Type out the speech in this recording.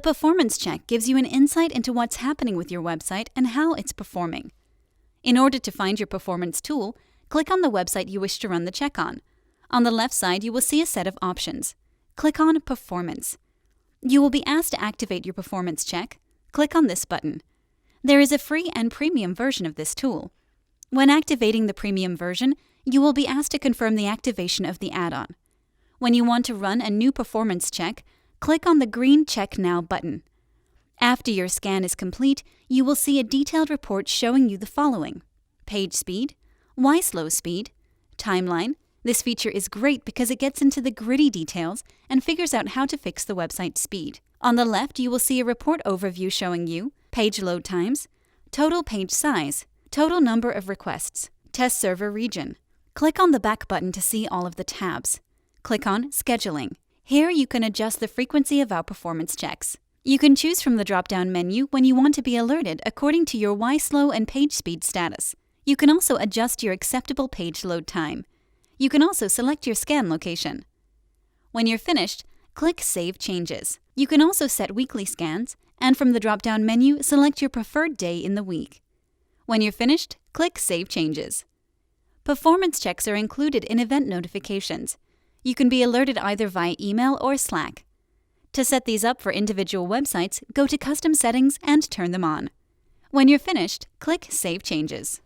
The performance check gives you an insight into what's happening with your website and how it's performing. In order to find your performance tool, click on the website you wish to run the check on. On the left side, you will see a set of options. Click on Performance. You will be asked to activate your performance check. Click on this button. There is a free and premium version of this tool. When activating the premium version, you will be asked to confirm the activation of the add-on. When you want to run a new performance check, click on the green Check Now button. After your scan is complete, you will see a detailed report showing you the following: page speed, why slow speed, timeline. This feature is great because it gets into the gritty details and figures out how to fix the website speed. On the left, you will see a report overview showing you page load times, total page size, total number of requests, test server region. Click on the back button to see all of the tabs. Click on Scheduling. Here you can adjust the frequency of our performance checks. You can choose from the drop-down menu when you want to be alerted according to your why slow and page speed status. You can also adjust your acceptable page load time. You can also select your scan location. When you're finished, click Save Changes. You can also set weekly scans, and from the drop-down menu, select your preferred day in the week. When you're finished, click Save Changes. Performance checks are included in event notifications. You can be alerted either via email or Slack. To set these up for individual websites, go to Custom Settings and turn them on. When you're finished, click Save Changes.